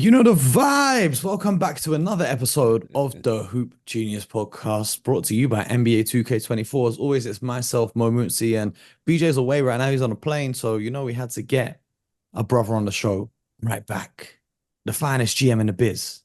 You know the vibes. Welcome back to another episode of the Hoop Genius podcast, brought to you by NBA 2K24. As always, it's myself, Mo Mootsie, and BJ's away right now. He's on a plane, so we had to get a brother on the show right back. The finest GM in the biz,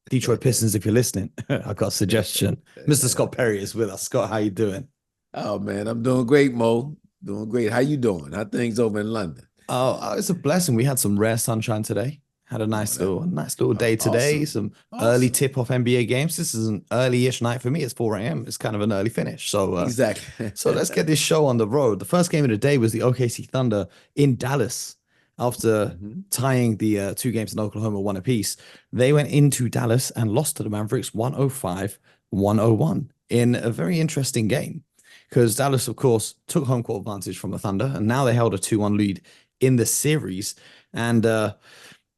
Detroit Pistons. If you're listening, I got a suggestion. Mr. Scott Perry is with us. Scott, how you doing? Oh man, I'm doing great, Mo. Doing great. How you doing? How things over in London? It's a blessing. We had some rare sunshine today. Had a Oh, that nice little day today. awesome. Some early Awesome. tip off NBA games. This is an early-ish night for me. It's 4 a.m. It's kind of an early finish. Exactly. So let's get this show on the road. The first game of the day was the OKC Thunder in Dallas after Mhm. tying the two games in Oklahoma one apiece. They went into Dallas and lost to the Mavericks 105-101 in a very interesting game because Dallas, of course, took home court advantage from the Thunder and now they held a 2-1 lead in the series. And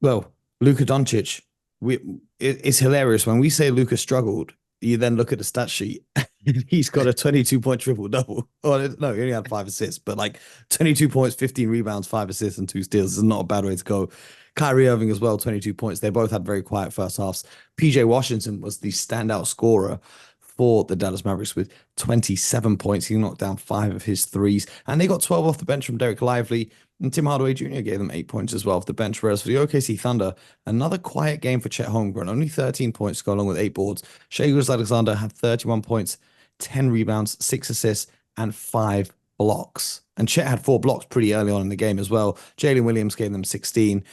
well, Luka Doncic, it's hilarious when we say Luka struggled. You then look at the stat sheet. He's got a 22-point triple double. Oh no, he only had 5 assists, but like 22 points, 15 rebounds, 5 assists, and 2 steals is not a bad way to go. Kyrie Irving as well, 22 points. They both had very quiet first halves. PJ Washington was the standout scorer for the Dallas Mavericks with 27 points. He knocked down 5 of his threes, and they got 12 off the bench from Derek Lively. And Tim Hardaway Jr. gave them 8 points as well off the bench. Whereas for the OKC Thunder, another quiet game for Chet Holmgren, only 13 points to go along with 8 boards. Shai Gilgeous-Alexander had 31 points, 10 rebounds, 6 assists, and 5 blocks. And Chet had 4 blocks pretty early on in the game as well. Jalen Williams gave them 16.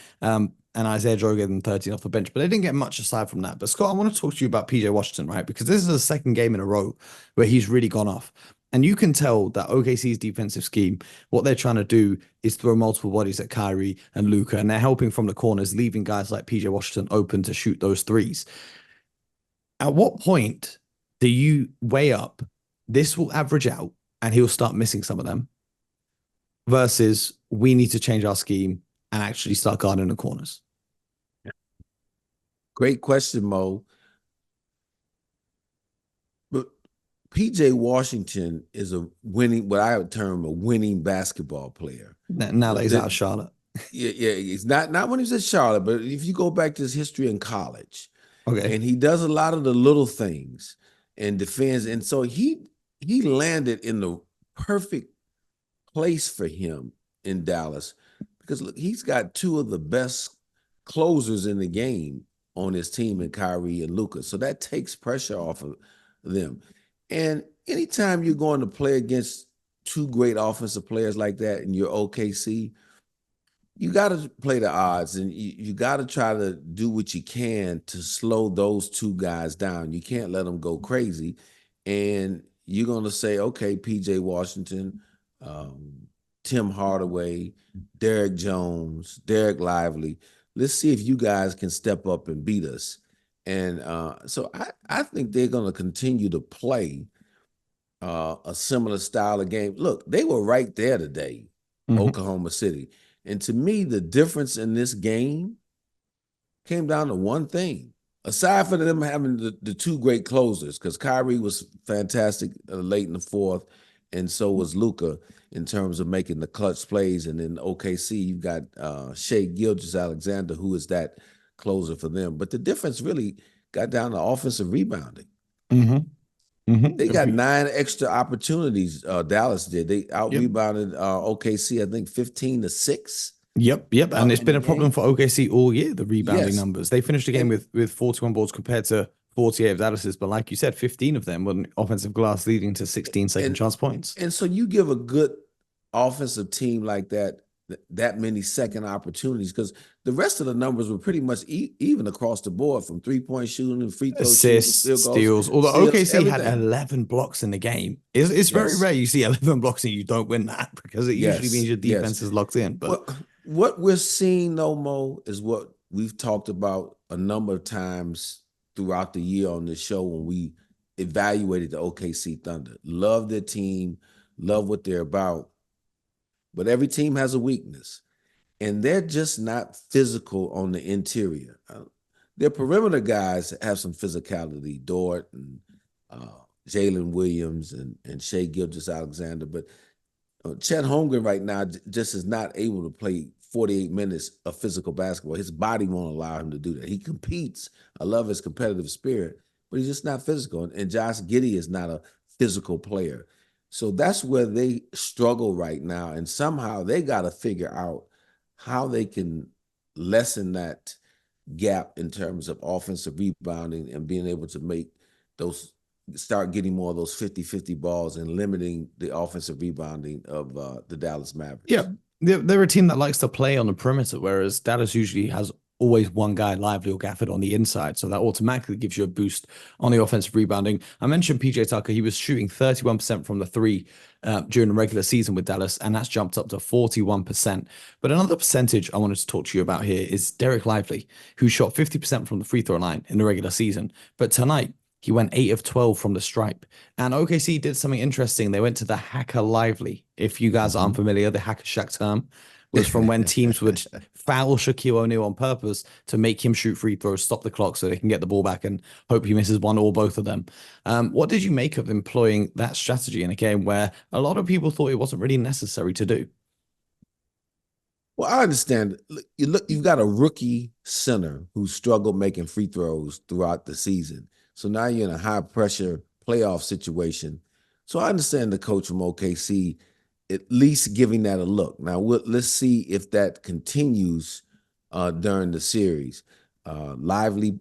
And Isaiah Joe gave them 13 off the bench, but they didn't get much aside from that. But Scott, I want to talk to you about PJ Washington, right? Because this is the second game in a row where he's really gone off. And you can tell that OKC's defensive scheme, what they're trying to do is throw multiple bodies at Kyrie and Luka, and they're helping from the corners, leaving guys like PJ Washington open to shoot those threes. At what point do you weigh up this will average out and he'll start missing some of them versus we need to change our scheme and actually start guarding the corners? Great question, Mo. But PJ Washington is a winning, what I would term a winning basketball player. Now that he's out of Charlotte. Yeah, it's not when he was at Charlotte, but if you go back to his history in college, Okay. and he does a lot of the little things and defends, and so he landed in the perfect place for him in Dallas because look, he's got two of the best closers in the game on his team in Kyrie and Luka. So that takes pressure off of them. And anytime you're going to play against two great offensive players like that in your OKC, you got to play the odds and you got to try to do what you can to slow those two guys down. You can't let them go crazy. And you're going to say, okay, PJ Washington, Tim Hardaway, Derek Jones, Derek Lively. Let's see if you guys can step up and beat us. And so I think they're going to continue to play a similar style of game. Look, they were right there today, Oklahoma City. And to me, the difference in this game came down to one thing. Aside from them having the two great closers, because Kyrie was fantastic late in the fourth, and so was Luka in terms of making the clutch plays. And in OKC, you've got Shai Gilgeous-Alexander, who is that closer for them. But the difference really got down to offensive rebounding. They got 9 extra opportunities. Dallas did. They out rebounded OKC, I think 15-6. Yep. And it's been a problem for OKC all year, the rebounding Yes. numbers. They finished the game with 41 boards compared to 48 of Dallas's, but like you said, 15 of them were an offensive glass, leading to 16 second chance points. And so you give a good offensive team like that many second opportunities, because the rest of the numbers were pretty much even across the board, from 3-point shooting and free throw assists, shooting, steals. Although steals, OKC had everything. 11 blocks in the game. It's very rare you see 11 blocks and you don't win that, because it usually means your defense is locked in. But what we're seeing, though, Mo, is what we've talked about a number of times throughout the year on this show when we evaluated the OKC Thunder. Love their team, love what they're about, but every team has a weakness, and they're just not physical on the interior. Their perimeter guys have some physicality, Dort and Jalen Williams and Shai Gilgeous-Alexander, but Chet Holmgren right now just is not able to play 48 minutes of physical basketball. His body won't allow him to do that. He competes. I love his competitive spirit, but he's just not physical. And Josh Giddey is not a physical player. So that's where they struggle right now. And somehow they got to figure out how they can lessen that gap in terms of offensive rebounding and being able to make those, start getting more of those 50-50 balls and limiting the offensive rebounding of the Dallas Mavericks. Yeah, they're a team that likes to play on the perimeter, whereas Dallas usually has always one guy, Lively or Gafford, on the inside. So that automatically gives you a boost on the offensive rebounding. I mentioned PJ Tucker. He was shooting 31% from the three during the regular season with Dallas, and that's jumped up to 41%. But another percentage I wanted to talk to you about here is Derek Lively, who shot 50% from the free throw line in the regular season. But tonight, he went 8 of 12 from the stripe. And OKC did something interesting. They went to the Hacker Lively. If you guys aren't familiar, the Hacker Shack term was from when teams would foul Shaquille O'Neal on purpose to make him shoot free throws, stop the clock so they can get the ball back and hope he misses one or both of them. What did you make of employing that strategy in a game where a lot of people thought it wasn't really necessary to do? Well, I understand. You've got a rookie center who struggled making free throws throughout the season. So now you're in a high pressure playoff situation. So I understand the coach from OKC at least giving that a look. Now let's see if that continues during the series. Lively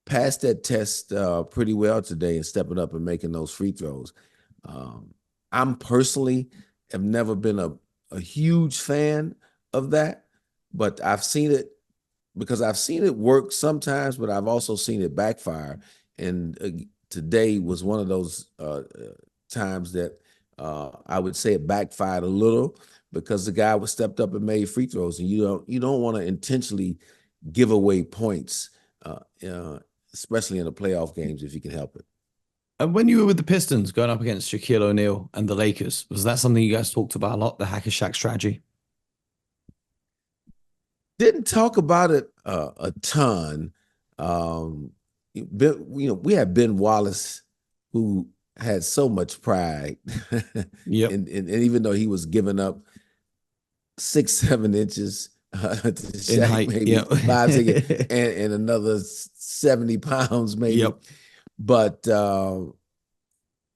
passed that test pretty well today and stepping up and making those free throws. I'm personally have never been a huge fan of that, but I've seen it because I've seen it work sometimes, but I've also seen it backfire. And today was one of those times that I would say it backfired a little because the guy was stepped up and made free throws, and you don't want to intentionally give away points, especially in the playoff games if you can help it. And when you were with the Pistons going up against Shaquille O'Neal and the Lakers, was that something you guys talked about a lot, the Hacker Shack strategy? Didn't talk about it a ton. We had Ben Wallace, who had so much pride, Yep. and even though he was giving up 6-7 inches to In Shaq, height, maybe yep. 5 and another 70 pounds, maybe. Yep. But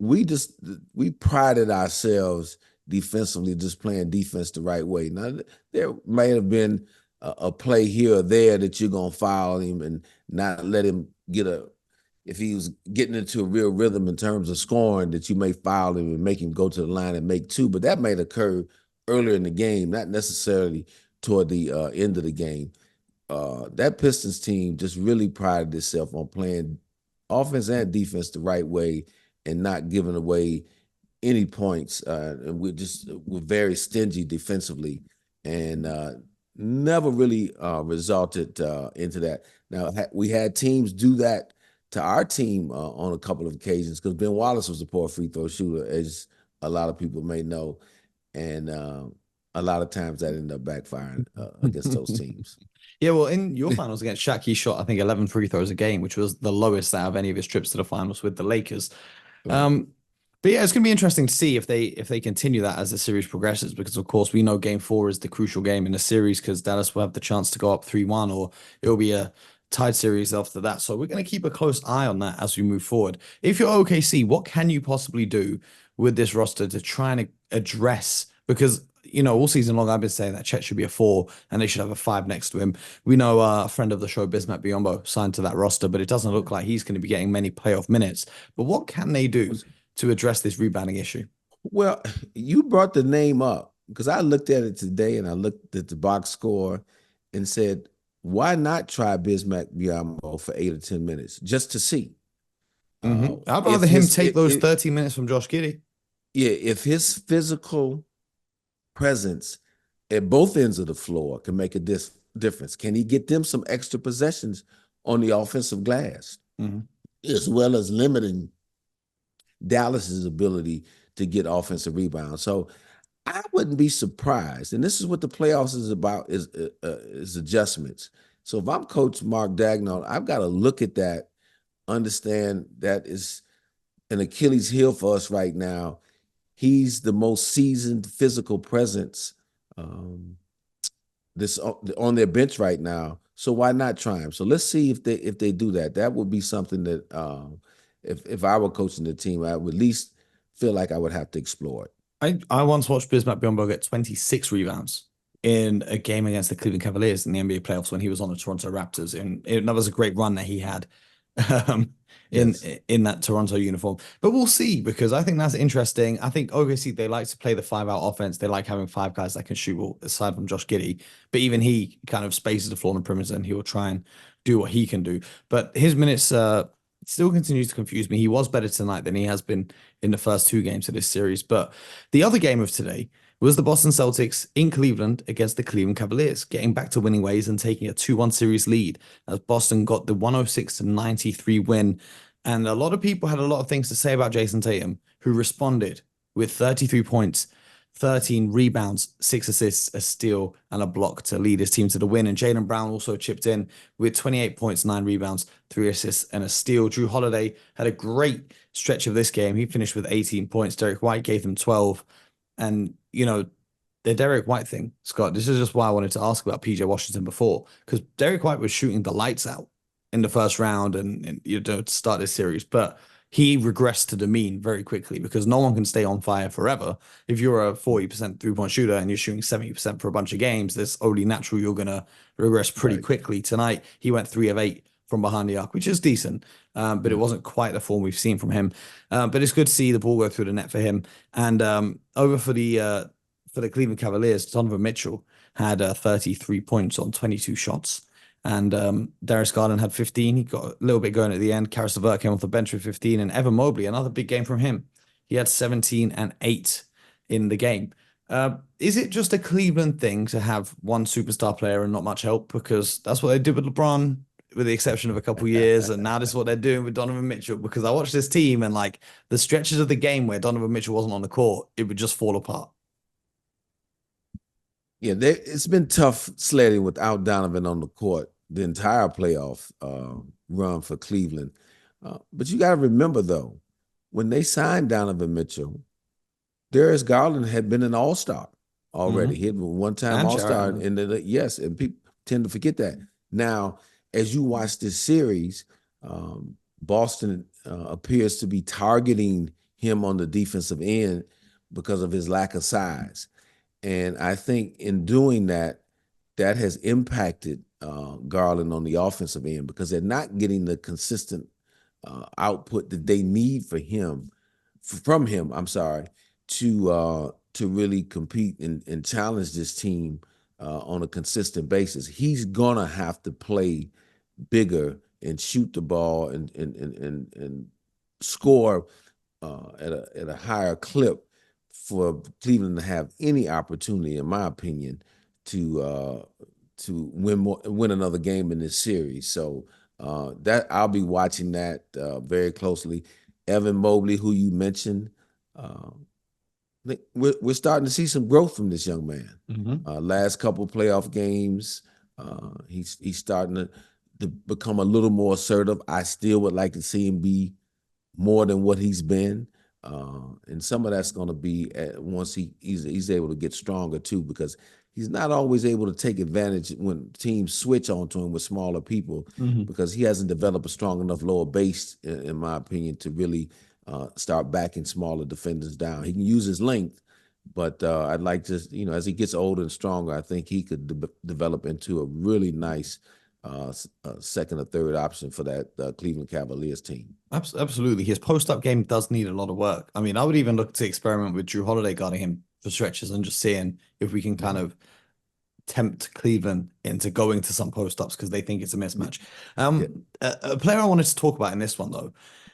we prided ourselves defensively, just playing defense the right way. Now there may have been a play here or there that you're gonna foul him and not let him get if he was getting into a real rhythm in terms of scoring, that you may foul him and make him go to the line and make two. But that may occur earlier in the game, not necessarily toward the end of the game. That Pistons team just really prided itself on playing offense and defense the right way and not giving away any points. And we're very stingy defensively, and never really resulted into that. Now, we had teams do that to our team on a couple of occasions because Ben Wallace was a poor free throw shooter, as a lot of people may know. And a lot of times that ended up backfiring against those teams. Yeah, well, in your finals against Shaq, he shot, I think, 11 free throws a game, which was the lowest out of any of his trips to the finals with the Lakers. Right. But yeah, it's going to be interesting to see if they continue that as the series progresses, because of course we know Game 4 is the crucial game in the series because Dallas will have the chance to go up 3-1, or it'll be a tied series after that. So we're going to keep a close eye on that as we move forward. If you're OKC, what can you possibly do with this roster to try and address? Because all season long I've been saying that Chet should be a 4 and they should have a 5 next to him. We know a friend of the show, Bismack Biyombo, signed to that roster, but it doesn't look like he's going to be getting many playoff minutes. But what can they do to address this rebounding issue? Well, you brought the name up because I looked at it today and I looked at the box score and said, why not try Bismack Biyombo for 8 or 10 minutes just to see? I'd rather him take those 30 minutes from Josh Giddey. Yeah, if his physical presence at both ends of the floor can make a difference, can he get them some extra possessions on the offensive glass, as well as limiting Dallas's ability to get offensive rebounds? So I wouldn't be surprised, and this is what the playoffs is about: is adjustments. So if I'm Coach Mark Daigneault, I've got to look at that, understand that is an Achilles heel for us right now. He's the most seasoned physical presence this on their bench right now. So why not try him? So let's see if they do that. That would be something that if I were coaching the team, I would at least feel like I would have to explore it. I once watched Bismack Biyombo get 26 rebounds in a game against the Cleveland Cavaliers in the NBA playoffs when he was on the Toronto Raptors. And that was a great run that he had um, in Yes. in that Toronto uniform. But we'll see, because I think that's interesting. I think obviously they like to play the 5-out offense. They like having five guys that can shoot, well, aside from Josh Giddey. But even he kind of spaces the floor on the perimeter, and he will try and do what he can do. But his minutes still continues to confuse me. He was better tonight than he has been in the first two games of this series. But the other game of today was the Boston Celtics in Cleveland against the Cleveland Cavaliers, getting back to winning ways and taking a 2-1 series lead as Boston got the 106-93 win. And a lot of people had a lot of things to say about Jason Tatum, who responded with 33 points, 13 rebounds, 6 assists, a steal, and a block to lead his team to the win. And Jaylen Brown also chipped in with 28 points, 9 rebounds, 3 assists, and a steal. Jrue Holiday had a great stretch of this game. He finished with 18 points. Derek White gave them 12. And, the Derek White thing, Scott, this is just why I wanted to ask about PJ Washington before, because Derek White was shooting the lights out in the first round and to start this series, but he regressed to the mean very quickly because no one can stay on fire forever. If you're a 40% three-point shooter and you're shooting 70% for a bunch of games, it's only natural you're going to regress pretty Right. quickly. Tonight, he went 3 of 8 from behind the arc, which is decent, but it wasn't quite the form we've seen from him. But it's good to see the ball go through the net for him. And over for the Cleveland Cavaliers, Donovan Mitchell had 33 points on 22 shots. And Darius Garland had 15. He got a little bit going at the end. Karis LeVert came off the bench with 15. And Evan Mobley, another big game from him. He had 17 and 8 in the game. Is it just a Cleveland thing to have one superstar player and not much help? Because that's what they did with LeBron, with the exception of a couple years. And now this is what they're doing with Donovan Mitchell. Because I watched this team and like the stretches of the game where Donovan Mitchell wasn't on the court, it would just fall apart. Yeah, it's been tough sledding without Donovan on the court the entire playoff run for Cleveland. But you got to remember, though, when they signed Donovan Mitchell, Darius Garland had been an all-star already. He had been one-time And all-star. Jared And yes, and people tend to forget that. Now, as you watch this series, Boston appears to be targeting him on the defensive end because of his lack of size. And I think in doing that, that has impacted Garland on the offensive end because they're not getting the consistent output that they need from him. I'm sorry, to really compete and challenge this team on a consistent basis. He's gonna have to play bigger and shoot the ball and score at a higher clip for Cleveland to have any opportunity, in my opinion, to win another game in this series. So that I'll be watching that very closely. Evan Mobley, who you mentioned, we're starting to see some growth from this young man. Last couple playoff games, he's starting to become a little more assertive. I still would like to see him be more than what he's been. And some of that's going to be once he's able to get stronger too, because he's not always able to take advantage when teams switch onto him with smaller people because he hasn't developed a strong enough lower base, in my opinion, to really start backing smaller defenders down. He can use his length, but I'd like to, as he gets older and stronger, I think he could develop into a really nice second or third option for that Cleveland Cavaliers team. Absolutely. His post-up game does need a lot of work. I mean, I would even look to experiment with Jrue Holiday guarding him for stretches and just seeing if we can kind of tempt Cleveland into going to some post-ups because they think it's a mismatch. A player I wanted to talk about in this one, though.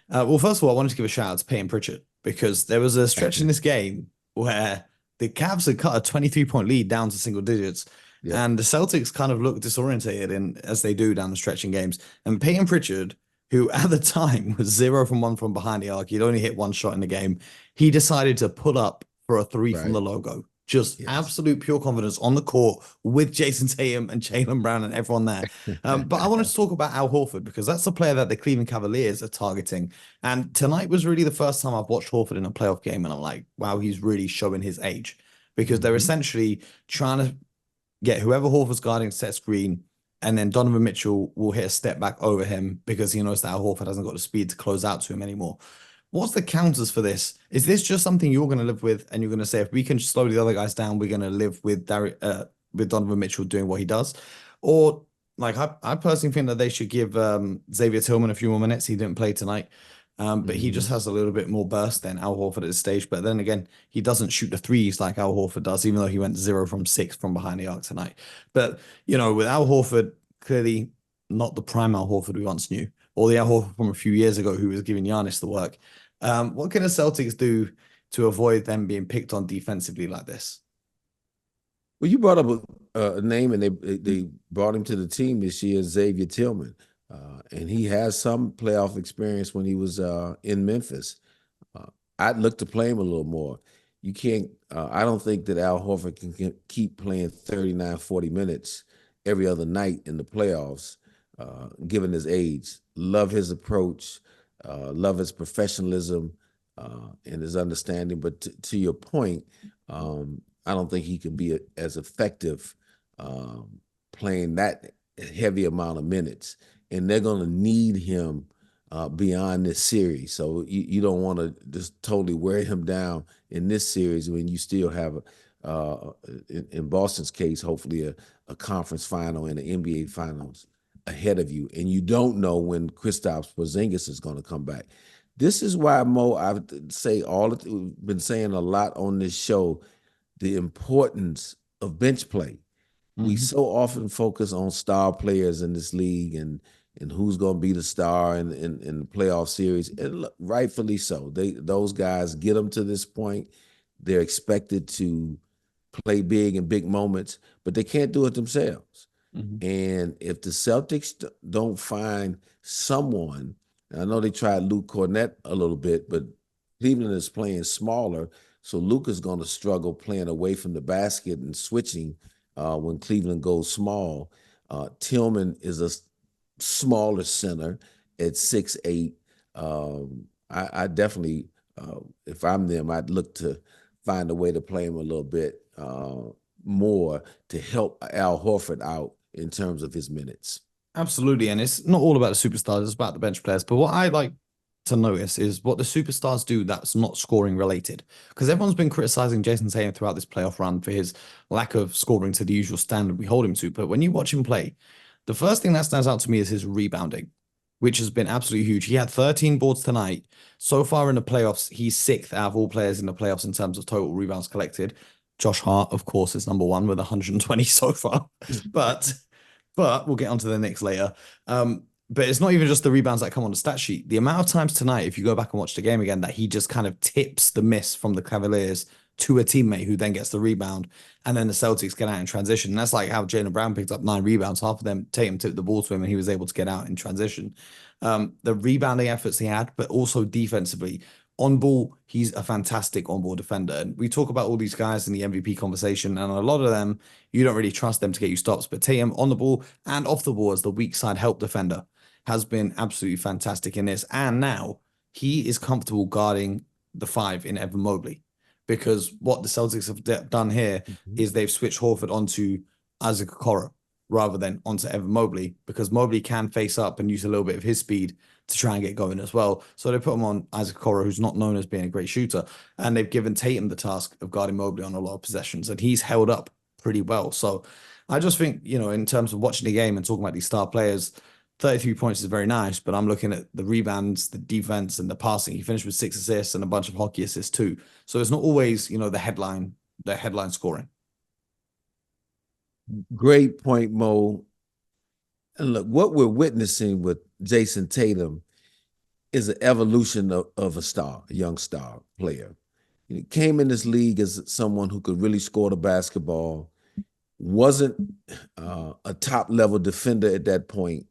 Well, first of all, I wanted to give a shout out to Peyton Pritchard because there was a stretch in this game where the Cavs had cut a 23-point lead down to single digits. Yeah. And the Celtics kind of looked disorientated as they do down the stretch in games. And Peyton Pritchard, who at the time was 0 from 1 from behind the arc, he'd only hit one shot in the game. He decided to put up for a 3 from the logo. Just absolute pure confidence on the court with Jason Tatum and Jaylen Brown and everyone there. But I wanted to talk about Al Horford because that's the player that the Cleveland Cavaliers are targeting. And tonight was really the first time I've watched Horford in a playoff game. And I'm like, wow, he's really showing his age because they're essentially trying to get whoever Horford's guarding set screen, and then Donovan Mitchell will hit a step back over him because he knows that Al Horford hasn't got the speed to close out to him anymore. What's the counters for this? Is this just something you're going to live with, and you're going to say if we can slow the other guys down, we're going to live with Donovan Mitchell doing what he does, or like I personally think that they should give Xavier Tillman a few more minutes. He didn't play tonight. But he just has a little bit more burst than Al Horford at this stage. But then again, he doesn't shoot the threes like Al Horford does, even though he went 0 from 6 from behind the arc tonight. But, with Al Horford, clearly not the prime Al Horford we once knew, or the Al Horford from a few years ago who was giving Giannis the work. What can the Celtics do to avoid them being picked on defensively like this? Well, you brought up a name, and they brought him to the team this year, Xavier Tillman. And he has some playoff experience when he was in Memphis. I'd look to play him a little more. You can't, I don't think that Al Horford can keep playing 39, 40 minutes every other night in the playoffs, given his age. Love his approach, love his professionalism and his understanding. But to your point, I don't think he can be as effective playing that heavy amount of minutes. And they're going to need him beyond this series. So you don't want to just totally wear him down in this series when you still have, in Boston's case, hopefully a conference final and an NBA finals ahead of you. And you don't know when Kristaps Porzingis is going to come back. This is why, Mo, I would say we've been saying a lot on this show, the importance of bench play. We so often focus on star players in this league and who's going to be the star in the playoff series, and rightfully so. Those guys get them to this point. They're expected to play big in big moments, but they can't do it themselves. And if the Celtics don't find someone, I know they tried Luke Cornett a little bit, but Cleveland is playing smaller, so Luke is going to struggle playing away from the basket and switching when Cleveland goes small. Tillman is a smaller center at 6'8". I definitely, if I'm them, I'd look to find a way to play him a little bit more to help Al Horford out in terms of his minutes. Absolutely. And it's not all about the superstars, it's about the bench players. But what I like to notice is what the superstars do that's not scoring related. Because everyone's been criticizing Jason Tatum throughout this playoff run for his lack of scoring to the usual standard we hold him to. But when you watch him play, the first thing that stands out to me is his rebounding, which has been absolutely huge. He had 13 boards tonight. So far in the playoffs, he's sixth out of all players in the playoffs in terms of total rebounds collected. Josh Hart, of course, is number one with 120 so far. But we'll get onto the Knicks later. But it's not even just the rebounds that come on the stat sheet. The amount of times tonight, if you go back and watch the game again, that he just kind of tips the miss from the Cavaliers to a teammate who then gets the rebound, and then the Celtics get out in transition. And that's like how Jaylen Brown picked up 9 rebounds. Half of them Tatum tipped the ball to him, and he was able to get out in transition. The rebounding efforts he had, but also defensively. On ball, he's a fantastic on-ball defender. And we talk about all these guys in the MVP conversation, and a lot of them, you don't really trust them to get you stops. But Tatum on the ball and off the ball as the weak side help defender has been absolutely fantastic in this. And now he is comfortable guarding the 5 in Evan Mobley, because what the Celtics have done here is they've switched Horford onto Isaac Okoro rather than onto Evan Mobley, because Mobley can face up and use a little bit of his speed to try and get going as well. So they put him on Isaac Okoro, who's not known as being a great shooter, and they've given Tatum the task of guarding Mobley on a lot of possessions, and he's held up pretty well. So I just think, in terms of watching the game and talking about these star players, 33 points is very nice, but I'm looking at the rebounds, the defense, and the passing. He finished with 6 assists and a bunch of hockey assists too. So it's not always, the headline scoring. Great point, Mo. And look, what we're witnessing with Jason Tatum is an evolution of a star, a young star player. He came in this league as someone who could really score the basketball, wasn't a top-level defender at that point,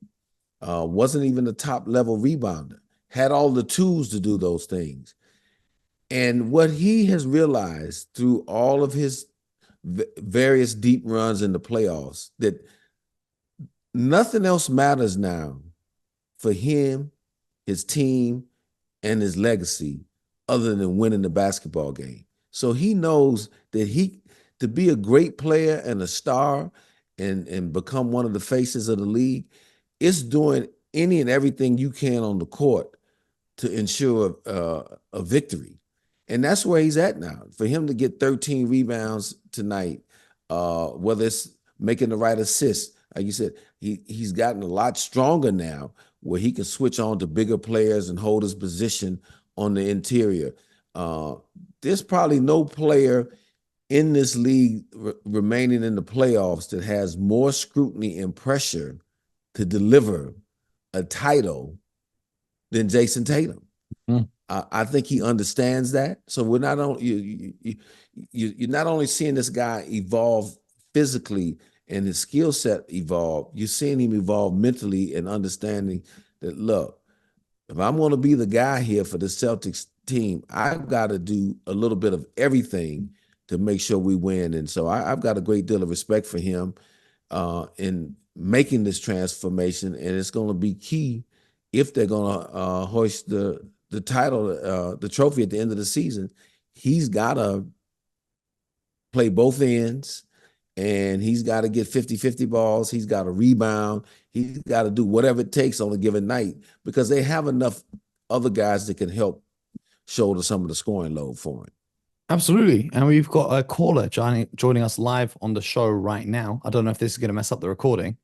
wasn't even a top-level rebounder, had all the tools to do those things. And what he has realized through all of his various deep runs in the playoffs, that nothing else matters now for him, his team, and his legacy other than winning the basketball game. So he knows that to be a great player and a star and become one of the faces of the league, it's doing any and everything you can on the court to ensure a victory. And that's where he's at now. For him to get 13 rebounds tonight, whether it's making the right assist, like you said, he's gotten a lot stronger now where he can switch on to bigger players and hold his position on the interior. There's probably no player in this league remaining in the playoffs that has more scrutiny and pressure to deliver a title than Jason Tatum. Mm. I think he understands that. So we're not only you're not only seeing this guy evolve physically and his skill set evolve, you're seeing him evolve mentally and understanding that, look, if I'm going to be the guy here for the Celtics team, I've got to do a little bit of everything to make sure we win. And so I've got a great deal of respect for him in making this transformation, and it's going to be key if they're going to hoist the title, the trophy at the end of the season. He's got to play both ends, and he's got to get 50-50 balls. He's got to rebound. He's got to do whatever it takes on a given night because they have enough other guys that can help shoulder some of the scoring load for him. Absolutely. And we've got a caller joining us live on the show right now. I don't know if this is going to mess up the recording,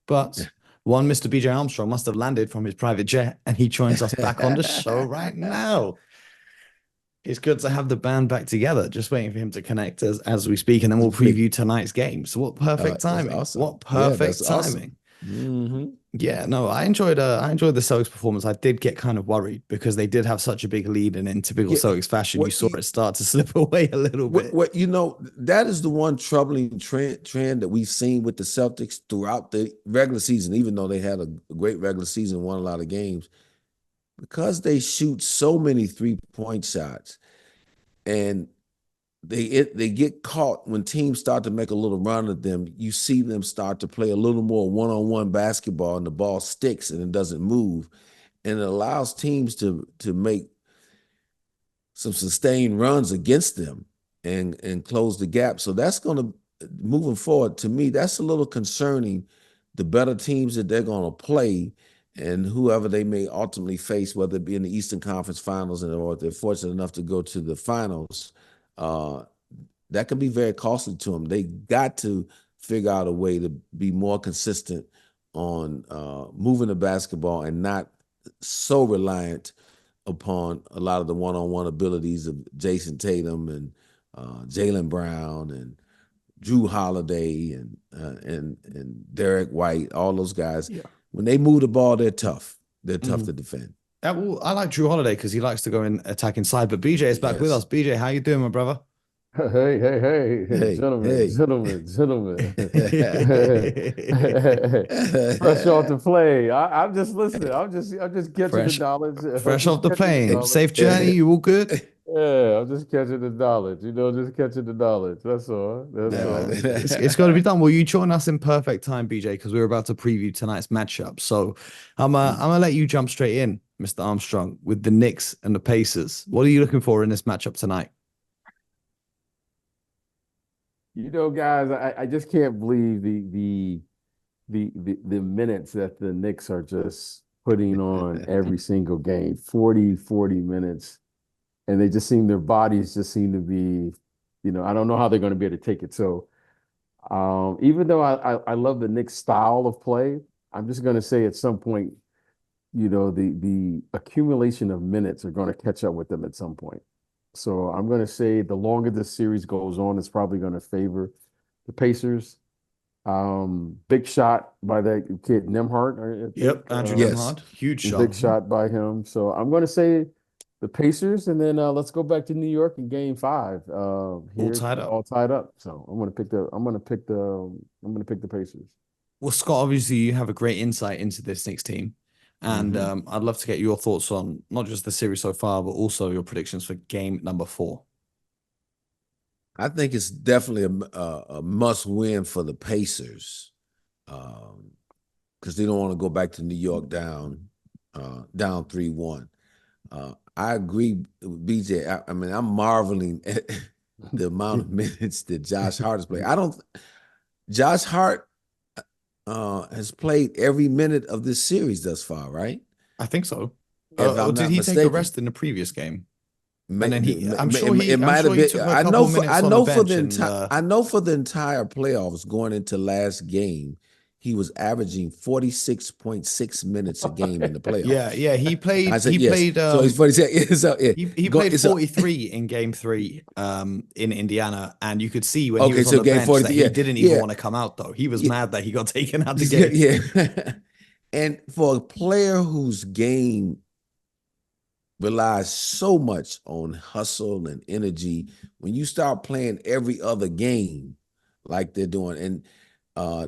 but one Mr. BJ Armstrong must have landed from his private jet and he joins us back on the show right now. It's good to have the band back together. Just waiting for him to connect as we speak, and then we'll preview tonight's game. So what perfect timing! Awesome. What perfect timing! Awesome. Mm-hmm. Yeah, no, I enjoyed the Celtics performance. I did get kind of worried because they did have such a big lead, and in typical Celtics fashion, you saw it start to slip away a little bit. That is the one troubling trend that we've seen with the Celtics throughout the regular season, even though they had a great regular season, won a lot of games, because they shoot so many 3-point shots, and they get caught when teams start to make a little run at them. You see them start to play a little more one-on-one basketball, and the ball sticks and it doesn't move, and it allows teams to make some sustained runs against them and close the gap. So that's going to, moving forward, to me, that's a little concerning. The better teams that they're going to play and whoever they may ultimately face, whether it be in the Eastern Conference Finals or if they're fortunate enough to go to the finals, that can be very costly to them. They got to figure out a way to be more consistent on moving the basketball and not so reliant upon a lot of the one-on-one abilities of Jason Tatum and Jaylen Brown and Drew Holiday and Derek White, all those guys. Yeah. When they move the ball, they're tough. They're tough to defend. I like Drew Holiday because he likes to go and attack inside. But BJ is back with us. BJ, how you doing, my brother? Hey, gentlemen. Fresh off the plane. I'm just listening. I'm just catching the knowledge. Fresh off the plane. Safe journey. You all good? Yeah, I'm just catching the knowledge. Just catching the knowledge. That's all. That's all. It's got to be done. Well, you join us in perfect time, BJ, because we're about to preview tonight's matchup. So I'm gonna let you jump straight in, Mr. Armstrong, with the Knicks and the Pacers. What are you looking for in this matchup tonight? Guys, I just can't believe the minutes that the Knicks are just putting on every single game. 40 minutes. And their bodies just seem to be, I don't know how they're going to be able to take it. So even though I love the Knicks style of play, I'm just going to say at some point, the accumulation of minutes are going to catch up with them at some point. So I'm going to say the longer this series goes on, it's probably going to favor the Pacers. Big shot by that kid Nembhard. Yep, Andrew Nembhard. Huge shot. Big shot by him. So I'm going to say the Pacers, and then let's go back to New York in Game 5. All tied up. So I'm going to pick the Pacers. Well, Scott, obviously you have a great insight into this Knicks team. And I'd love to get your thoughts on not just the series so far, but also your predictions for game number 4. I think it's definitely a must win for the Pacers because they don't want to go back to New York down 3-1. I agree with BJ. I mean, I'm marveling the amount of minutes that Josh Hart has played. Josh Hart has played every minute of this series thus far, right? I think so. If Or I'm did not he take a mistaken. rest in the previous game? May- And then I'm sure it I'm might have sure he been. took a couple minutes on the bench. I know for the entire playoffs going into last game, he was averaging 46.6 minutes a game in the yeah, playoffs. yeah, I said he yes. played So he's 46. So yeah, he go, played it's a, 43 in game 3 in Indiana, and you could see when he okay. was on So the game bench that 43. he Yeah, didn't even yeah, want to come out though. He was yeah, mad that he got taken out the yeah, game. yeah. And for a player whose game relies so much on hustle and energy, when you start playing every other game like they're doing, and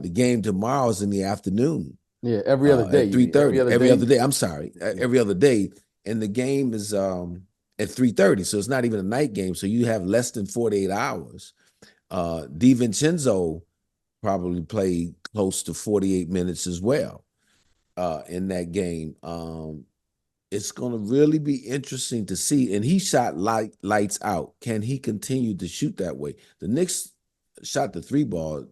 the game tomorrow is in the afternoon. Yeah, every other day. At 3:30. Every other day. I'm sorry, Yeah. every other day, and the game is at 3:30, so it's not even a night game. So you have less than 48 hours. DiVincenzo probably played close to 48 minutes as well in that game. It's going to really be interesting to see. And he shot lights out. Can he continue to shoot that way? The Knicks shot the 3-ball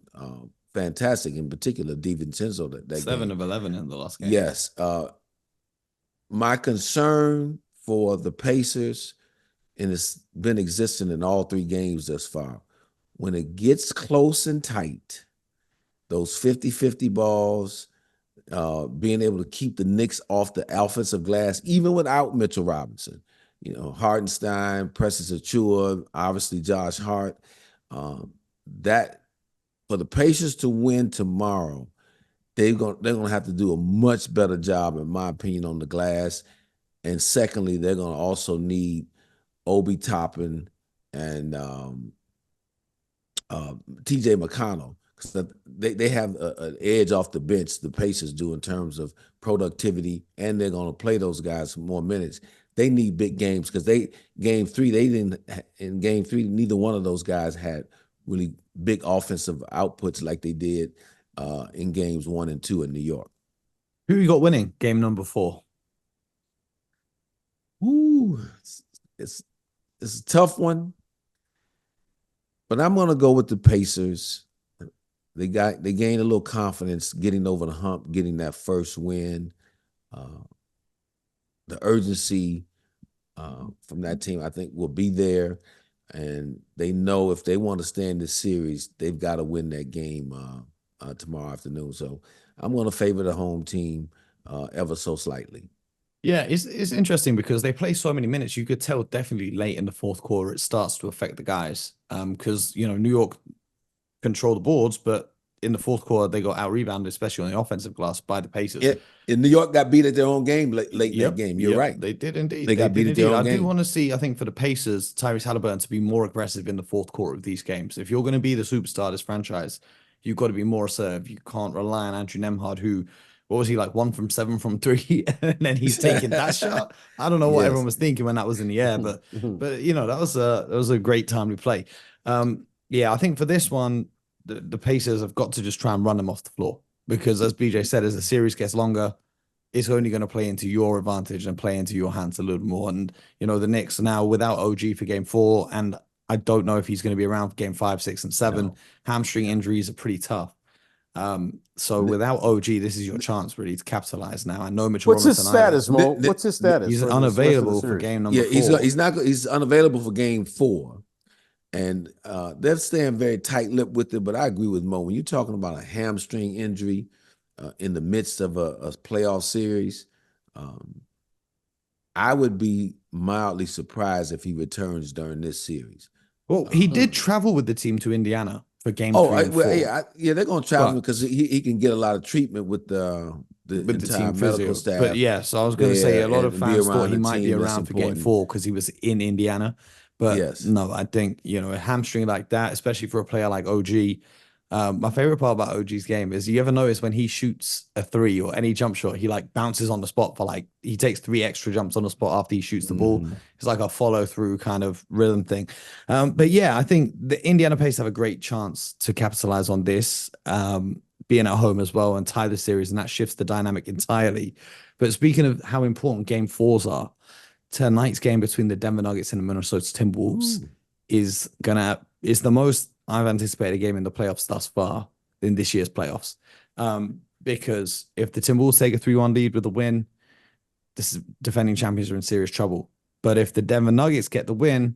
fantastic, in particular, DiVincenzo that 7 game. of 11 in the last game. Yes. My concern for the Pacers, and it's been existing in all 3 games thus far, when it gets close and tight, those 50-50 balls, being able to keep the Knicks off the offensive glass, even without Mitchell Robinson, Hartenstein, Precious Achiuwa, obviously Josh Hart. That for the Pacers to win tomorrow, they're gonna have to do a much better job, in my opinion, on the glass. And secondly, they're gonna also need Obi Toppin and TJ McConnell, because they have an edge off the bench, the Pacers do, in terms of productivity, and they're going to play those guys more minutes. They need big games, because game 3, in game 3, neither one of those guys had really big offensive outputs like they did in games 1 and 2 in New York. Who you got winning game number 4? Ooh, it's a tough one, but I'm going to go with the Pacers. They gained a little confidence getting over the hump, getting that first win. The urgency from that team, I think, will be there, and they know if they want to stay in this series, they've got to win that game tomorrow afternoon. So I'm going to favor the home team ever so slightly. Yeah, it's interesting because they play so many minutes. You could tell definitely late in the fourth quarter it starts to affect the guys. Because New York control the boards, but in the fourth quarter they got out rebounded, especially on the offensive glass, by the Pacers. Yeah, and New York got beat at their own game late in that game. You're right. They did indeed. They got beat at their own I game. do want to see, I think, for the Pacers, Tyrese Halliburton to be more aggressive in the fourth quarter of these games. If you're going to be the superstar of this franchise, you've got to be more assertive. You can't rely on Andrew Nemhard, who, what was he, like 1 from 7 from 3, and then he's taking that shot. I don't know what everyone was thinking when that was in the air, but that was a great time to play. Yeah, I think for this one, the Pacers have got to just try and run them off the floor, because as BJ said, as the series gets longer, it's only going to play into your advantage and play into your hands a little more. And the Knicks now without OG for game 4, and I don't know if he's going to be around for game 5, 6, and 7. No. Hamstring injuries are pretty tough. So without OG, this is your chance really to capitalize now. I know Mitchell What's his status, Mo? What's his status? He's unavailable for game number 4. He's unavailable for game 4. And they're staying very tight-lipped with it, but I agree with Mo. When you're talking about a hamstring injury in the midst of a playoff series, I would be mildly surprised if he returns during this series. Well, he did travel with the team to Indiana for game 3 and 4. Yeah, they're going to travel because he can get a lot of treatment with the entire team medical staff. But yeah, so I was going to say a lot of fans thought he might be around for game 4 because he was in Indiana. But no, I think, a hamstring like that, especially for a player like OG. My favorite part about OG's game is, you ever notice when he shoots a 3 or any jump shot, he like bounces on the spot for he takes 3 extra jumps on the spot after he shoots the ball. It's like a follow through kind of rhythm thing. But yeah, I think the Indiana Pacers have a great chance to capitalize on this, being at home as well, and tie the series, and that shifts the dynamic entirely. But speaking of how important game 4s are, tonight's game between the Denver Nuggets and the Minnesota Timberwolves is the most I've anticipated game in the playoffs thus far in this year's playoffs. Because if the Timberwolves take a 3-1 lead with a win, this is defending champions are in serious trouble. But if the Denver Nuggets get the win,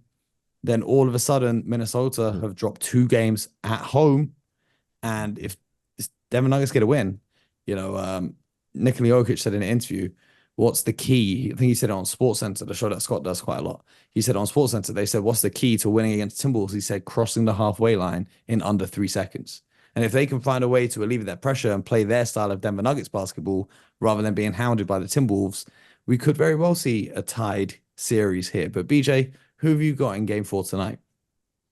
then all of a sudden Minnesota have dropped 2 games at home. And if Denver Nuggets get a win, Nikola Jokic said in an interview, what's the key? I think he said it on SportsCenter, the show that Scott does quite a lot. He said on SportsCenter, they said, what's the key to winning against Timberwolves? He said, crossing the halfway line in under 3 seconds. And if they can find a way to alleviate that pressure and play their style of Denver Nuggets basketball rather than being hounded by the Timberwolves, we could very well see a tied series here. But BJ, who have you got in game 4 tonight?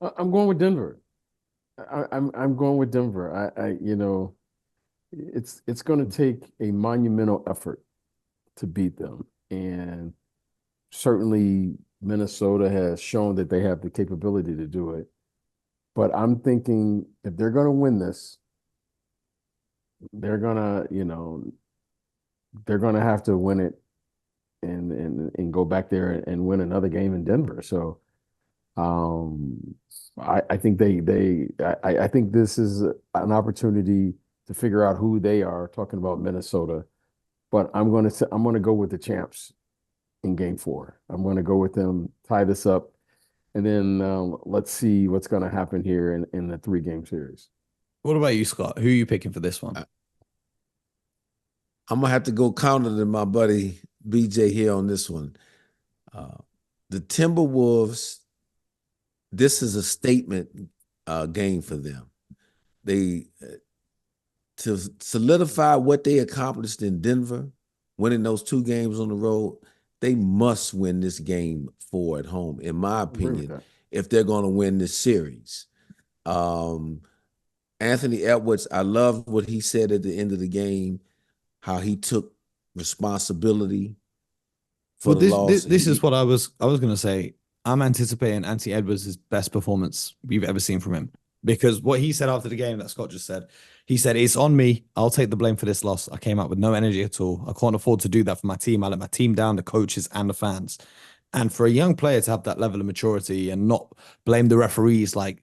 I'm going with Denver. I'm going with Denver. It's going to take a monumental effort to beat them, and certainly Minnesota has shown that they have the capability to do it. But I'm thinking if they're going to win this, they're gonna have to win it and go back there and win another game in Denver. So I think I think this is an opportunity to figure out who they are, talking about Minnesota. But I'm going to go with the champs in game 4. I'm going to go with them, tie this up, and then let's see what's going to happen here in the 3-game series. What about you, Scott? Who are you picking for this one? I'm going to have to go counter to my buddy BJ here on this one. The Timberwolves, this is a statement game for them. To solidify what they accomplished in Denver, winning those 2 games on the road, they must win this game 4 at home, in my opinion, if they're going to win this series. Anthony Edwards, I love what he said at the end of the game, how he took responsibility for the loss. This is what I was going to say. I'm anticipating Anthony Edwards' best performance we've ever seen from him, because what he said after the game that Scott just said, he said, it's on me. I'll take the blame for this loss. I came out with no energy at all. I can't afford to do that for my team. I let my team down, the coaches and the fans. And for a young player to have that level of maturity and not blame the referees like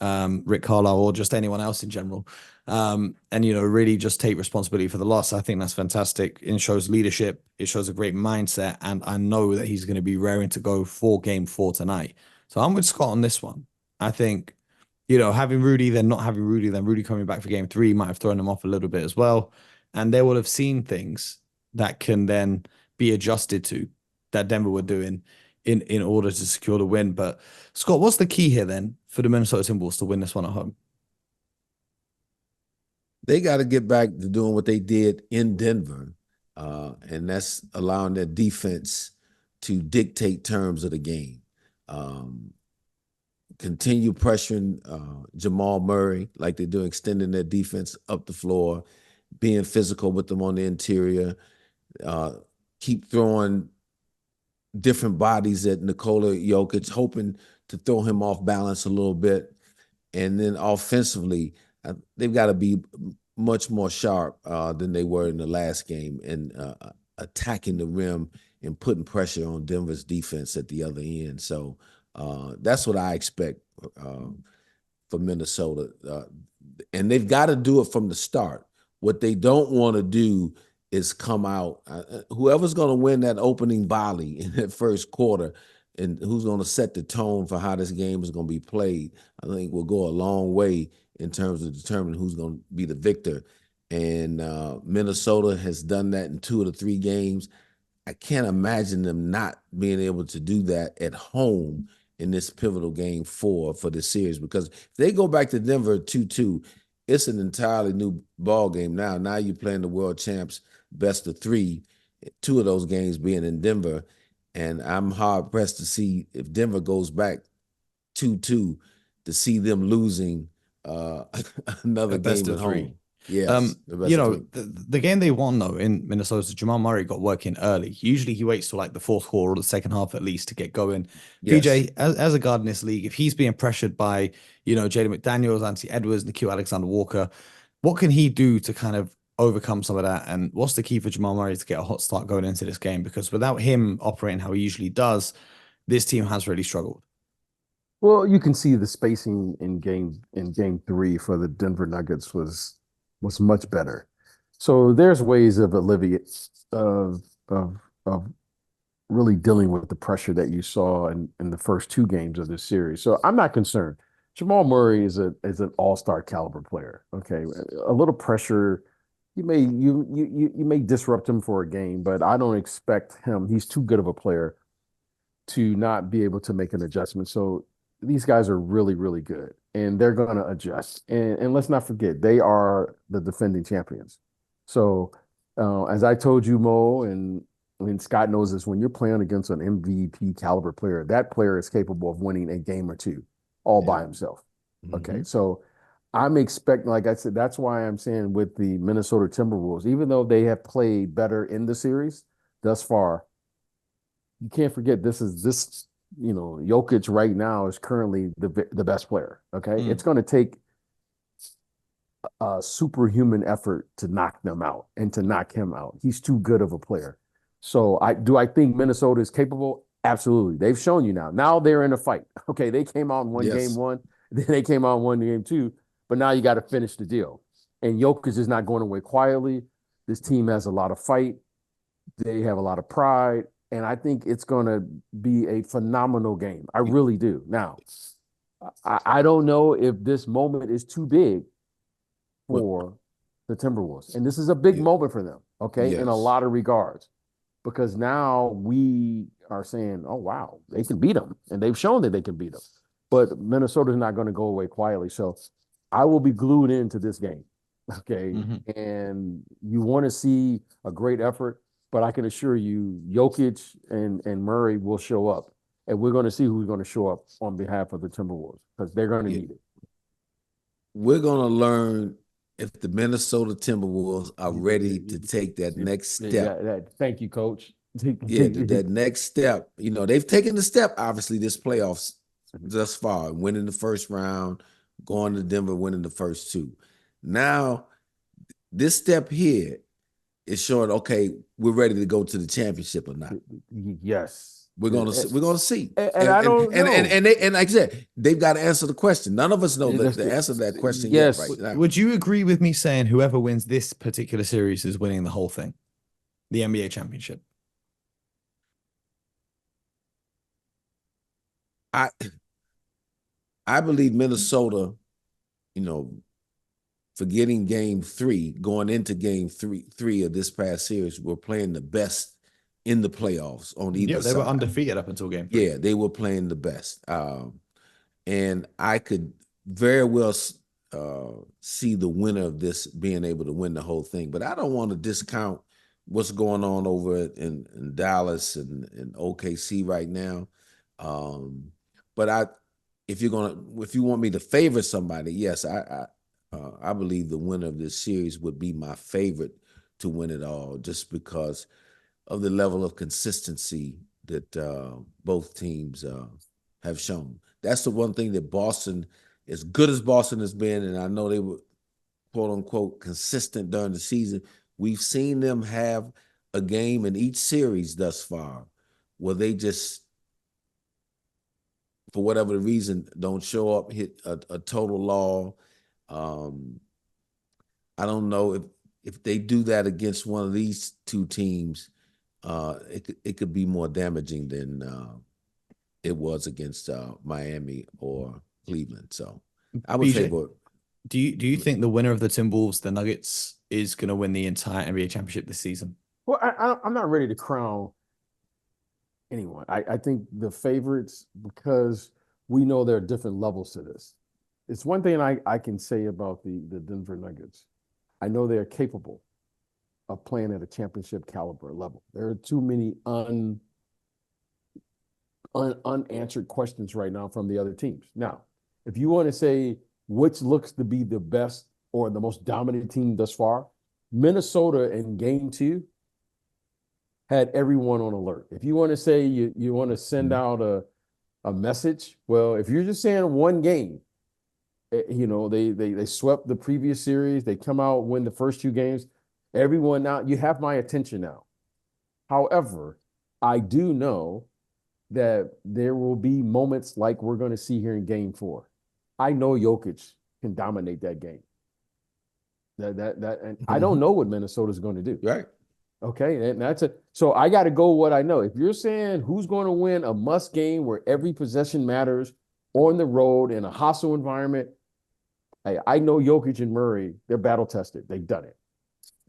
Rick Carlisle or just anyone else in general, and really just take responsibility for the loss, I think that's fantastic. It shows leadership. It shows a great mindset. And I know that he's going to be raring to go for game 4 tonight. So I'm with Scott on this one. I think, having Rudy, then not having Rudy, then Rudy coming back for game 3 might have thrown them off a little bit as well. And they will have seen things that can then be adjusted to that Denver were doing in order to secure the win. But Scott, what's the key here then for the Minnesota Timberwolves to win this one at home? They got to get back to doing what they did in Denver, and that's allowing their defense to dictate terms of the game. Continue pressuring Jamal Murray like they do, extending their defense up the floor, being physical with them on the interior, keep throwing different bodies at Nikola Jokic, hoping to throw him off balance a little bit. And then offensively, they've got to be much more sharp than they were in the last game, and attacking the rim and putting pressure on Denver's defense at the other end. So that's what I expect for Minnesota. And they've got to do it from the start. What they don't want to do is come out. Whoever's going to win that opening volley in that first quarter and who's going to set the tone for how this game is going to be played, I think will go a long way in terms of determining who's going to be the victor. And Minnesota has done that in 2 of the 3 games. I can't imagine them not being able to do that at home in this pivotal game 4 for the series, because if they go back to Denver 2-2, it's an entirely new ball game now. Now you're playing the world champs best of 3, 2 of those games being in Denver. And I'm hard pressed to see if Denver goes back 2-2 to see them losing another game at home. Yes. The game they won though in Minnesota, Jamal Murray got working early. Usually he waits till like the 4th quarter or the second half at least to get going. Yes. PJ, as a guard in this league, if he's being pressured by, Jaden McDaniels, Anthony Edwards, Nickeil Alexander-Walker, what can he do to kind of overcome some of that? And what's the key for Jamal Murray to get a hot start going into this game? Because without him operating how he usually does, this team has really struggled. Well, you can see the spacing in game 3 for the Denver Nuggets was much better. So there's ways of alleviate of really dealing with the pressure that you saw in the first 2 games of this series. So I'm not concerned. Jamal Murray is an all-star caliber player. Okay. A little pressure, you may disrupt him for a game, but I don't expect him. He's too good of a player to not be able to make an adjustment. So these guys are really, really good, and they're going to adjust. And let's not forget, they are the defending champions. So as I told you, Mo, and I mean, Scott knows this, when you're playing against an MVP caliber player, that player is capable of winning a game or two all by himself. Okay. Mm-hmm. So I'm expecting, like I said, that's why I'm saying with the Minnesota Timberwolves, even though they have played better in the series thus far, you can't forget this, Jokic right now is currently the best player. Okay. It's going to take a superhuman effort to knock them out and to knock him out. He's too good of a player. So I think Minnesota is capable? Absolutely. They've shown you now. Now they're in a fight. Okay, they came out and won game 1, then they came out and won game 2, but now you got to finish the deal. And Jokic is not going away quietly. This team has a lot of fight. They have a lot of pride, and I think it's going to be a phenomenal game. I really do. Now, I don't know if this moment is too big for the Timberwolves. And this is a big moment for them, okay, in a lot of regards. Because now we are saying, oh, wow, they can beat them. And they've shown that they can beat them. But Minnesota's not going to go away quietly. So I will be glued into this game, okay? Mm-hmm. And you want to see a great effort, but I can assure you Jokic and Murray will show up. And we're going to see who's going to show up on behalf of the Timberwolves because they're going to need it. We're going to learn if the Minnesota Timberwolves are ready to take that next step. Thank you, Coach. That next step. They've taken the step, obviously, this playoffs thus far, winning the first round, going to Denver, winning the first 2. Now, this step here is showing, okay, we're ready to go to the championship or not. Yes. We're gonna see. And I don't know. And like I said, they've got to answer the question. None of us know the answer to that question yet right now. Would you agree with me saying whoever wins this particular series is winning the whole thing? The NBA championship? I believe Minnesota, forgetting game 3, going into game three of this past series, were playing the best in the playoffs on either side. They were undefeated up until game 3. Yeah, they were playing the best. And I could very well see the winner of this being able to win the whole thing. But I don't want to discount what's going on over in Dallas and OKC right now. But if you want me to favor somebody, yes, I believe the winner of this series would be my favorite to win it all, just because of the level of consistency that both teams have shown. That's the one thing that Boston, as good as Boston has been, and I know they were quote unquote consistent during the season, we've seen them have a game in each series thus far where they just, for whatever the reason, don't show up, hit a total lull. I don't know if they do that against one of these 2 teams, it could be more damaging than it was against Miami or Cleveland. So I would favor. Do you think the winner of the Timberwolves, the Nuggets, is going to win the entire NBA championship this season? Well, I'm not ready to crown anyone. I think the favorites, because we know there are different levels to this. It's one thing I can say about the Denver Nuggets. I know they're capable of playing at a championship caliber level. There are too many unanswered questions right now from the other teams. Now, if you want to say which looks to be the best or the most dominant team thus far, Minnesota in game 2 had everyone on alert. If you want to say you want to send out a message, well, if you're just saying one game, they swept the previous series, they come out, win the first 2 games, everyone now, you have my attention now. However, I do know that there will be moments like we're going to see here in Game 4. I know Jokic can dominate that game. And I don't know what Minnesota's going to do. Right. Okay, and that's it. So I got to go what I know. If you're saying who's going to win a must game where every possession matters on the road in a hostile environment, I know Jokic and Murray, they're battle tested. They've done it.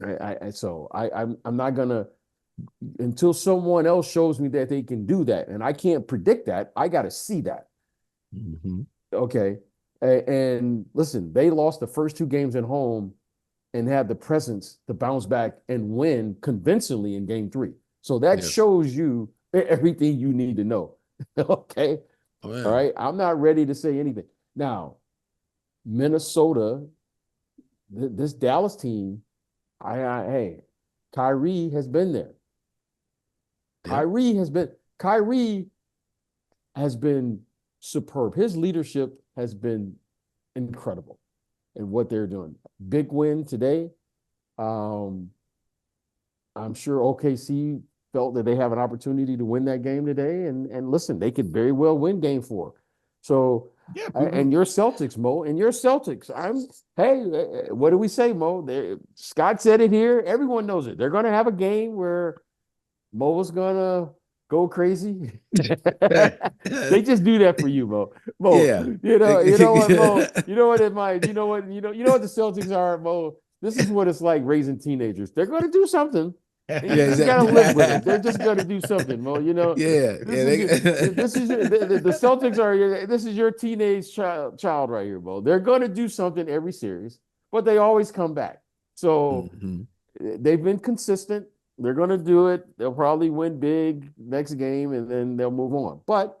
I'm not gonna until someone else shows me that they can do that, and I can't predict that. I got to see that. Mm-hmm. Okay, and listen, they lost the first 2 games at home and had the presence to bounce back and win convincingly in Game 3. So that shows you everything you need to know. Okay, all right. I'm not ready to say anything now. Minnesota, this Dallas team, hey, Kyrie has been there. Kyrie has been superb. His leadership has been incredible in what they're doing. Big win today. I'm sure OKC felt that they have an opportunity to win that game today. And listen, they could very well win Game 4. So, and your Celtics, Mo, and your Celtics. What do we say, Mo? Scott said it here. Everyone knows it. They're going to have a game where Mo was going to go crazy. They just do that for you, Mo. Mo, you know what, Mo? You know what it might. You know what the Celtics are, Mo. This is what it's like raising teenagers. They're going to do something. You just got to live with it. They're just going to do something, Mo. You know. This is the Celtics are. This is your teenage child right here, Mo. They're going to do something every series, but they always come back. So they've been consistent. They're going to do it. They'll probably win big next game, and then they'll move on. But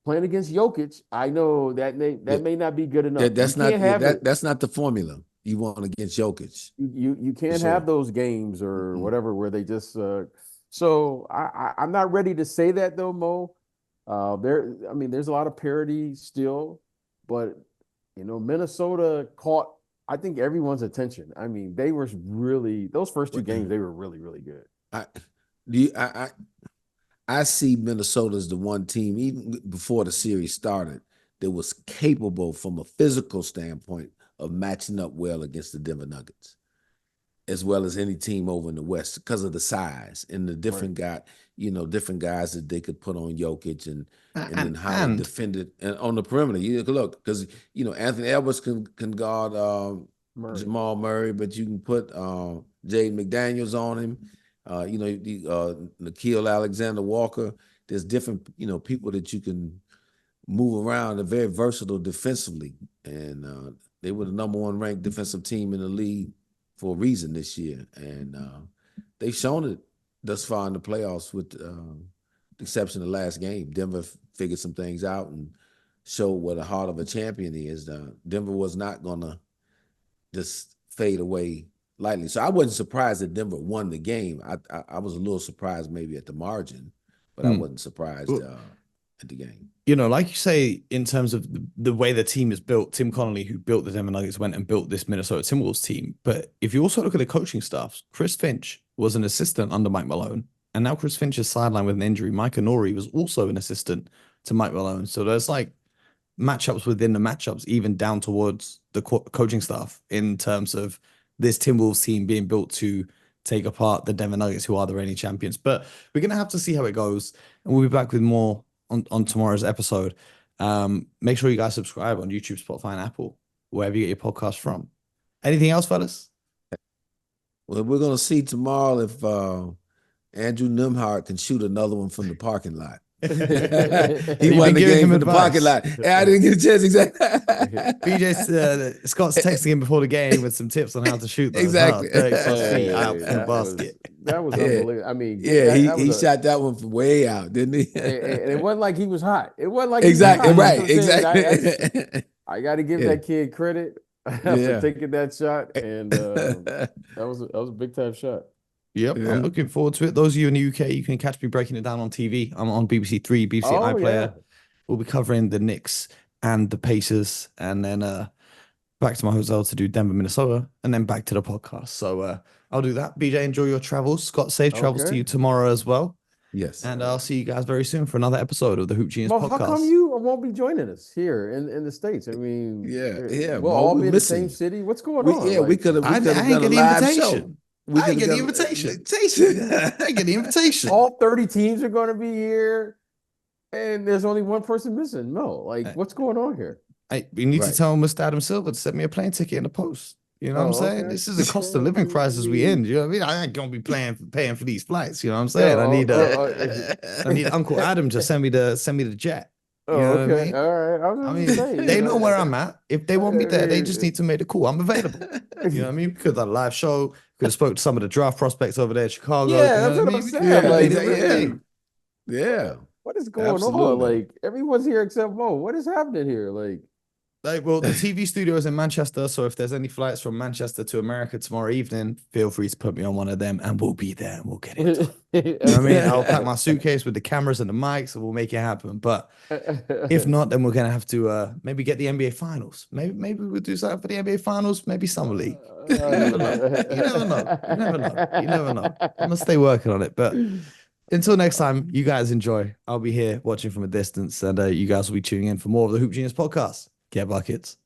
playing against Jokic, I know that may not be good enough. That's not the formula you want against Jokic. You can't have those games or whatever where they just. So I'm not ready to say that though, Mo. There's a lot of parity still, but Minnesota caught, I think, everyone's attention. I mean, they were really, those first 2 games, they were really, really good. I see Minnesota as the one team, even before the series started, that was capable from a physical standpoint of matching up well against the Denver Nuggets, as well as any team over in the West, because of the size and the different different guys that they could put on Jokic and then how they defended and on the perimeter. You look, because Anthony Edwards can guard Jamal Murray, but you can put Jaden McDaniels on him. Nickeil Alexander-Walker. There's different people that you can move around. They're very versatile defensively, and they were the number 1 ranked defensive team in the league for a reason this year, and they've shown it thus far in the playoffs, with the exception of the last game. Denver figured some things out and showed what a heart of a champion is. Denver was not going to just fade away lightly. So I wasn't surprised that Denver won the game. I was a little surprised maybe at the margin, but I wasn't surprised at the game. Like you say, in terms of the way the team is built, Tim Connolly, who built the Denver Nuggets, went and built this Minnesota Timberwolves team. But if you also look at the coaching staff, Chris Finch was an assistant under Mike Malone, and now Chris Finch is sidelined with an injury. Mike Nori was also an assistant to Mike Malone. So there's like matchups within the matchups, even down towards the coaching staff, in terms of this Timberwolves team being built to take apart the Denver Nuggets, who are the reigning champions. But we're going to have to see how it goes, and we'll be back with more on tomorrow's episode. Make sure you guys subscribe on YouTube, Spotify, and Apple, wherever you get your podcast from. Anything else, fellas? Well, we're going to see tomorrow if Andrew Nembhard can shoot another one from the parking lot. He won the game in the parking lot. I didn't get a chance. Exactly. BJ Scott's texting him before the game with some tips on how to shoot. Exactly. Out from the basket. That was unbelievable. I mean, he shot that one from way out, didn't he? And it wasn't like he was hot. It wasn't like exactly he was hot. Right. Exactly. I got to give that kid credit for taking that shot, and that was a big time shot. Yep, I'm looking forward to it. Those of you in the UK, you can catch me breaking it down on TV. I'm on BBC Three, BBC iPlayer. We'll be covering the Knicks and the Pacers, and then back to my hotel to do Denver, Minnesota, and then back to the podcast. So I'll do that. BJ, enjoy your travels. Scott, safe travels to you tomorrow as well. Yes. And I'll see you guys very soon for another episode of the Hoop Genius Well, podcast. how come you won't be joining us here in the States? I mean, Yeah, we'll Mo, all we're be in the missing same you. city. What's going We on? Like, could have I done ain't a get the live invitation. show. We I ain't could get the have done invitation. I ain't get the invitation. all 30 teams are going to be here, and there's only one person missing. No, like, what's going on here? We need to Right. tell Mr. Adam Silver to send me a plane ticket in the post. You know what I'm saying? Okay. This is a cost of living crisis we in. You know what I mean? I ain't gonna be paying for these flights. You know what I'm saying? Oh, I need Uncle Adam to send me the jet. Oh, You know what I okay. mean? All right. I was I just mean, saying, they you know where I'm at. If they want me there, they just I need to make the call. I'm available. You know what I mean? Because I live show, could have spoke to some of the draft prospects over there in Chicago. Yeah, you know that's what I'm saying. Yeah, Like, yeah. what is going on? Absolutely. Like, everyone's here except Mo. What is happening here? Like, Well, the TV studio is in Manchester, so if there's any flights from Manchester to America tomorrow evening, feel free to put me on one of them, and we'll be there and we'll get it done. You know what I mean? I'll pack my suitcase with the cameras and the mics, and we'll make it happen. But if not, then we're gonna have to maybe get the NBA Finals. Maybe we'll do something for the NBA Finals. Maybe Summer League. You never know. You never know. You never know. You never know. I'm gonna stay working on it. But until next time, you guys enjoy. I'll be here watching from a distance, and you guys will be tuning in for more of the Hoop Genius podcast. Get buckets.